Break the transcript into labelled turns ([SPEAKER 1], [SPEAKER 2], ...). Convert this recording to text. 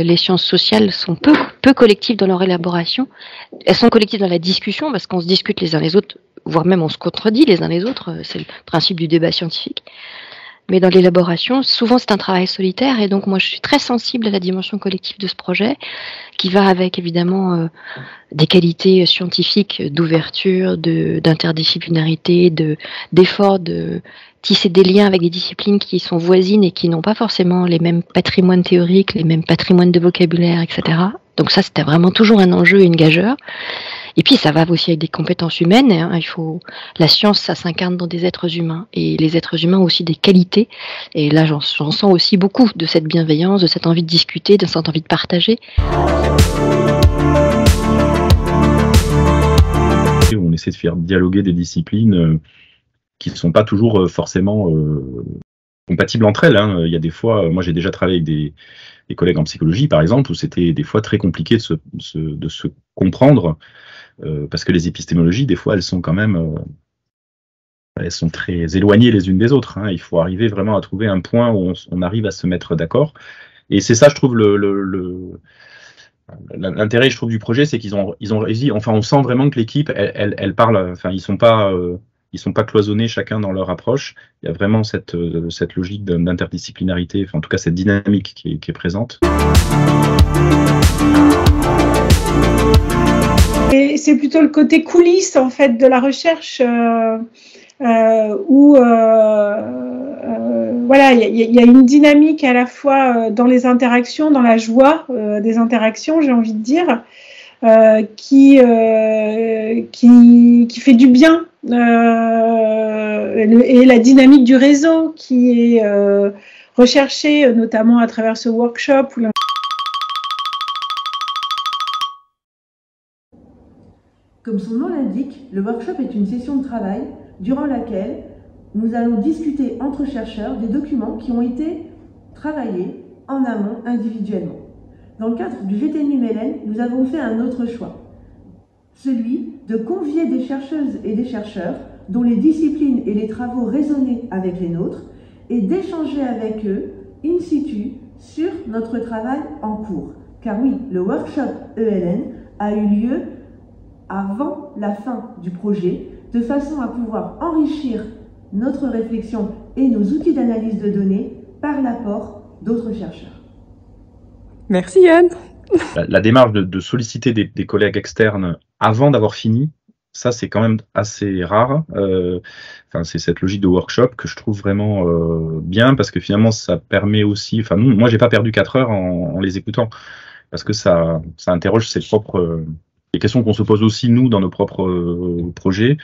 [SPEAKER 1] Les sciences sociales sont peu collectives dans leur élaboration. Elles sont collectives dans la discussion parce qu'on se discute les uns les autres, voire même on se contredit les uns les autres. C'est le principe du débat scientifique. Mais dans l'élaboration, souvent c'est un travail solitaire et donc moi je suis très sensible à la dimension collective de ce projet qui va avec évidemment des qualités scientifiques d'ouverture, d'interdisciplinarité, d'effort de tisser des liens avec des disciplines qui sont voisines et qui n'ont pas forcément les mêmes patrimoines théoriques, les mêmes patrimoines de vocabulaire, etc. Donc ça c'était vraiment toujours un enjeu et une gageure. Et puis ça va aussi avec des compétences humaines. Hein. La science, ça s'incarne dans des êtres humains. Et les êtres humains ont aussi des qualités. Et là, j'en sens aussi beaucoup de cette bienveillance, de cette envie de discuter, de cette envie de partager.
[SPEAKER 2] On essaie de faire dialoguer des disciplines qui ne sont pas toujours forcément compatibles entre elles. Hein. Il y a des fois, moi j'ai déjà travaillé avec des collègues en psychologie, par exemple, où c'était des fois très compliqué de se comprendre. Parce que les épistémologies, des fois, elles sont quand même elles sont très éloignées les unes des autres. Hein. Il faut arriver vraiment à trouver un point où on arrive à se mettre d'accord. Et c'est ça, je trouve, l'intérêt, je trouve, du projet, c'est qu'ils ont réussi. Enfin, on sent vraiment que l'équipe, elle parle. Enfin, ils sont pas cloisonnés chacun dans leur approche. Il y a vraiment cette logique d'interdisciplinarité, enfin, en tout cas, cette dynamique qui est présente.
[SPEAKER 3] Et c'est plutôt le côté coulisses en fait de la recherche où voilà, il y a une dynamique à la fois dans les interactions, dans la joie des interactions, j'ai envie de dire, qui fait du bien, et la dynamique du réseau qui est recherchée notamment à travers ce workshop.
[SPEAKER 4] Comme son nom l'indique, le workshop est une session de travail durant laquelle nous allons discuter entre chercheurs des documents qui ont été travaillés en amont individuellement. Dans le cadre du GTNU Mellen, nous avons fait un autre choix, celui de convier des chercheuses et des chercheurs dont les disciplines et les travaux résonnaient avec les nôtres et d'échanger avec eux in situ sur notre travail en cours. Car oui, le workshop ELN a eu lieu avant la fin du projet, de façon à pouvoir enrichir notre réflexion et nos outils d'analyse de données par l'apport d'autres chercheurs.
[SPEAKER 5] Merci Yann.
[SPEAKER 2] La démarche de solliciter des collègues externes avant d'avoir fini, ça c'est quand même assez rare. Enfin, c'est cette logique de workshop que je trouve vraiment bien, parce que finalement ça permet aussi, enfin moi j'ai pas perdu 4 heures en les écoutant, parce que ça interroge ses propres les questions qu'on se pose aussi, nous, dans nos propres projets.